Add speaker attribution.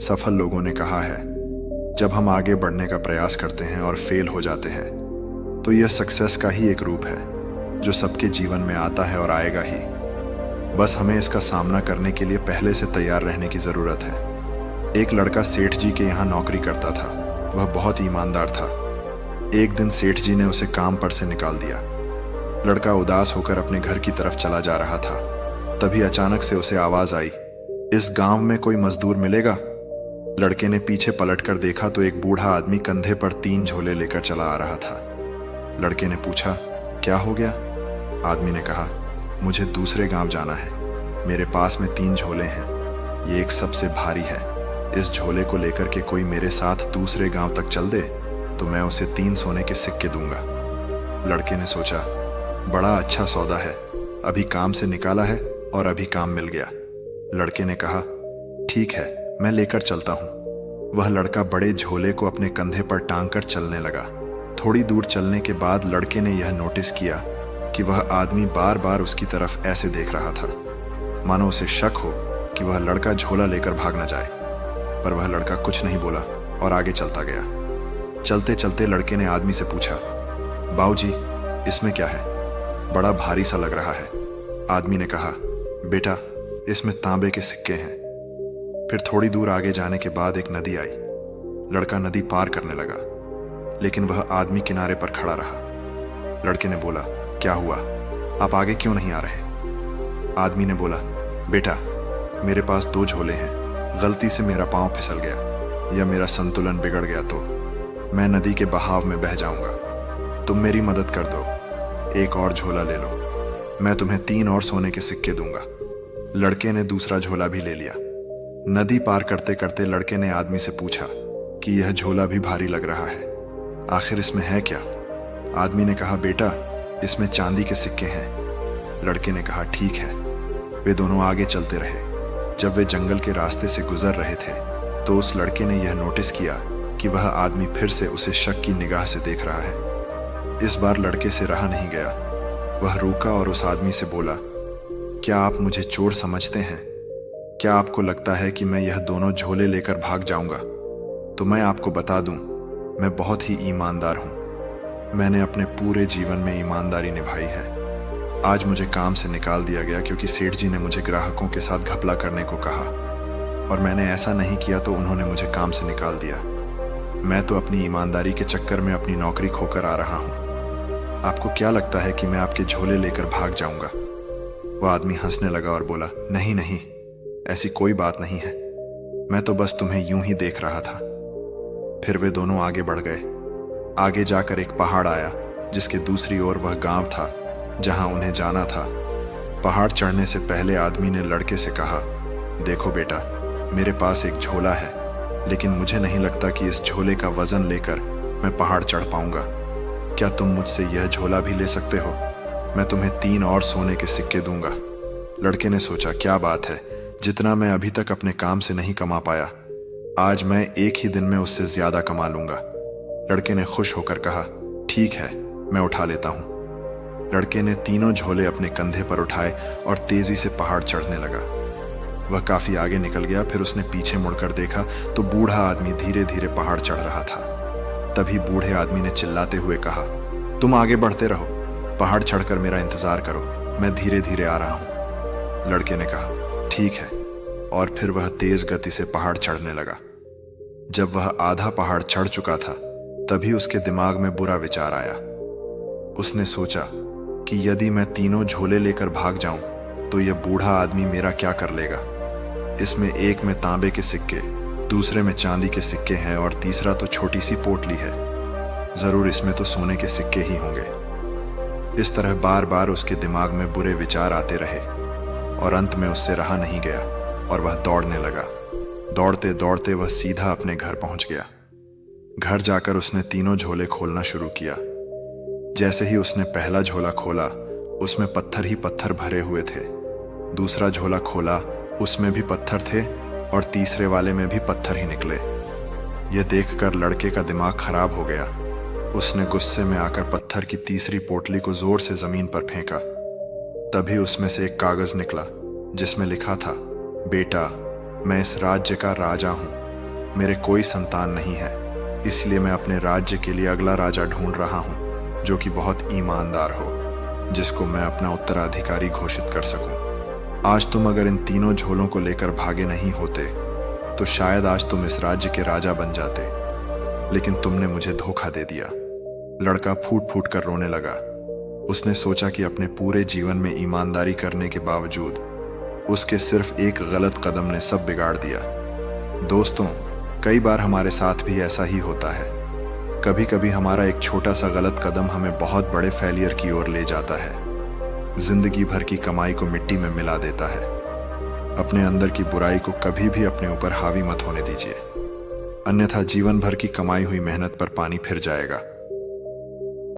Speaker 1: सफल लोगों ने कहा है, जब हम आगे बढ़ने का प्रयास करते हैं और फेल हो जाते हैं तो यह सक्सेस का ही एक रूप है जो सबके जीवन में आता है और आएगा ही। बस हमें इसका सामना करने के लिए पहले से तैयार रहने की ज़रूरत है। एक लड़का सेठ जी के यहाँ नौकरी करता था। वह बहुत ईमानदार था। एक दिन सेठ जी ने उसे काम पर से निकाल दिया। लड़का उदास होकर अपने घर की तरफ चला जा रहा था। तभी अचानक से उसे आवाज आई, इस गांव में कोई मजदूर मिलेगा? लड़के ने पीछे पलटकर देखा तो एक बूढ़ा आदमी कंधे पर 3 झोले लेकर चला आ रहा था। लड़के ने पूछा, क्या हो गया? आदमी ने कहा, मुझे दूसरे गांव जाना है। मेरे पास में 3 झोले हैं। ये एक सबसे भारी है। इस झोले को लेकर के कोई मेरे साथ दूसरे गांव तक चल दे तो मैं उसे 3 सोने के सिक्के दूंगा। लड़के ने सोचा, बड़ा अच्छा सौदा है। अभी काम से निकाला है और अभी काम मिल गया। लड़के ने कहा, ठीक है, मैं लेकर चलता हूँ। वह लड़का बड़े झोले को अपने कंधे पर टांग कर चलने लगा। थोड़ी दूर चलने के बाद लड़के ने यह नोटिस किया कि वह आदमी बार बार उसकी तरफ ऐसे देख रहा था, मानो उसे शक हो कि वह लड़का झोला लेकर भाग न जाए। पर वह लड़का कुछ नहीं बोला और आगे चलता गया। चलते चलते लड़के ने आदमी से पूछा, बाबूजी, इसमें क्या है? बड़ा भारी सा लग रहा है। आदमी ने कहा, बेटा, इसमें तांबे के सिक्के हैं। फिर थोड़ी दूर आगे जाने के बाद एक नदी आई। लड़का नदी पार करने लगा, लेकिन वह आदमी किनारे पर खड़ा रहा। लड़के ने बोला, क्या हुआ? आप आगे क्यों नहीं आ रहे? आदमी ने बोला, बेटा, मेरे पास 2 झोले हैं। गलती से मेरा पांव फिसल गया या मेरा संतुलन बिगड़ गया तो मैं नदी के बहाव में बह जाऊंगा। तुम मेरी मदद कर दो। एक और झोला ले लो, मैं तुम्हें 3 और सोने के सिक्के दूंगा। लड़के ने दूसरा झोला भी ले लिया। नदी पार करते करते लड़के ने आदमी से पूछा कि यह झोला भी भारी लग रहा है, आखिर इसमें है क्या? आदमी ने कहा, बेटा, इसमें चांदी के सिक्के हैं। लड़के ने कहा, ठीक है। वे दोनों आगे चलते रहे। जब वे जंगल के रास्ते से गुजर रहे थे तो उस लड़के ने यह नोटिस किया कि वह आदमी फिर से उसे शक की निगाह से देख रहा है। इस बार लड़के से रहा नहीं गया। वह रुका और उस आदमी से बोला, क्या आप मुझे चोर समझते हैं? क्या आपको लगता है कि मैं यह दोनों झोले लेकर भाग जाऊंगा? तो मैं आपको बता दूं, मैं बहुत ही ईमानदार हूं। मैंने अपने पूरे जीवन में ईमानदारी निभाई है। आज मुझे काम से निकाल दिया गया क्योंकि सेठ जी ने मुझे ग्राहकों के साथ घपला करने को कहा, और मैंने ऐसा नहीं किया तो उन्होंने मुझे काम से निकाल दिया। मैं तो अपनी ईमानदारी के चक्कर में अपनी नौकरी खोकर आ रहा हूँ। आपको क्या लगता है कि मैं आपके झोले लेकर भाग जाऊंगा? वह आदमी हंसने लगा और बोला, नहीं नहीं, ऐसी कोई बात नहीं है। मैं तो बस तुम्हें यूं ही देख रहा था। फिर वे दोनों आगे बढ़ गए। आगे जाकर एक पहाड़ आया जिसके दूसरी ओर वह गांव था जहां उन्हें जाना था। पहाड़ चढ़ने से पहले आदमी ने लड़के से कहा, देखो बेटा, मेरे पास एक झोला है, लेकिन मुझे नहीं लगता कि इस झोले का वजन लेकर मैं पहाड़ चढ़ पाऊंगा। क्या तुम मुझसे यह झोला भी ले सकते हो? मैं तुम्हें 3 और सोने के सिक्के दूंगा। लड़के ने सोचा, क्या बात है, जितना मैं अभी तक अपने काम से नहीं कमा पाया, आज मैं एक ही दिन में उससे ज्यादा कमा लूंगा। लड़के ने खुश होकर कहा, ठीक है, मैं उठा लेता हूं। लड़के ने तीनों झोले अपने कंधे पर उठाए और तेजी से पहाड़ चढ़ने लगा। वह काफी आगे निकल गया। फिर उसने पीछे मुड़कर देखा तो बूढ़ा आदमी धीरे धीरे पहाड़ चढ़ रहा था। तभी बूढ़े आदमी ने चिल्लाते हुए कहा, तुम आगे बढ़ते रहो, पहाड़ चढ़कर मेरा इंतजार करो, मैं धीरे धीरे आ रहा हूं। लड़के ने कहा, ठीक है, और फिर वह तेज गति से पहाड़ चढ़ने लगा। जब वह आधा पहाड़ चढ़ चुका था तभी उसके दिमाग में बुरा विचार आया। उसने सोचा कि यदि मैं तीनों झोले लेकर भाग जाऊं तो यह बूढ़ा आदमी मेरा क्या कर लेगा। इसमें एक में तांबे के सिक्के, दूसरे में चांदी के सिक्के हैं और तीसरा तो छोटी सी पोटली है। जरूर इसमें तो सोने के सिक्के ही होंगे। इस तरह बार बार उसके दिमाग में बुरे विचार आते रहे और अंत में उससे रहा नहीं गया और वह दौड़ने लगा। दौड़ते दौड़ते वह सीधा अपने घर पहुंच गया। घर जाकर उसने तीनों झोले खोलना शुरू किया। जैसे ही उसने पहला झोला खोला उसमें पत्थर ही पत्थर भरे हुए थे। दूसरा झोला खोला, उसमें भी पत्थर थे और तीसरे वाले में भी पत्थर ही निकले। यह देखकर लड़के का दिमाग खराब हो गया। उसने गुस्से में आकर पत्थर की तीसरी पोटली को जोर से जमीन पर फेंका। तभी उसमें से एक कागज निकला जिसमें लिखा था, बेटा, मैं इस राज्य का राजा हूं। मेरे कोई संतान नहीं है, इसलिए मैं अपने राज्य के लिए अगला राजा ढूंढ रहा हूँ जो कि बहुत ईमानदार हो, जिसको मैं अपना उत्तराधिकारी घोषित कर सकूं। आज तुम अगर इन तीनों झोलों को लेकर भागे नहीं होते तो शायद आज तुम इस राज्य के राजा बन जाते, लेकिन तुमने मुझे धोखा दे दिया। लड़का फूट फूट कर रोने लगा। उसने सोचा कि अपने पूरे जीवन में ईमानदारी करने के बावजूद उसके सिर्फ एक गलत कदम ने सब बिगाड़ दिया। दोस्तों, कई बार हमारे साथ भी ऐसा ही होता है। कभी कभी हमारा एक छोटा सा गलत कदम हमें बहुत बड़े फेलियर की ओर ले जाता है, जिंदगी भर की कमाई को मिट्टी में मिला देता है। अपने अंदर की बुराई को कभी भी अपने ऊपर हावी मत होने दीजिए, अन्यथा जीवन भर की कमाई हुई मेहनत पर पानी फिर जाएगा।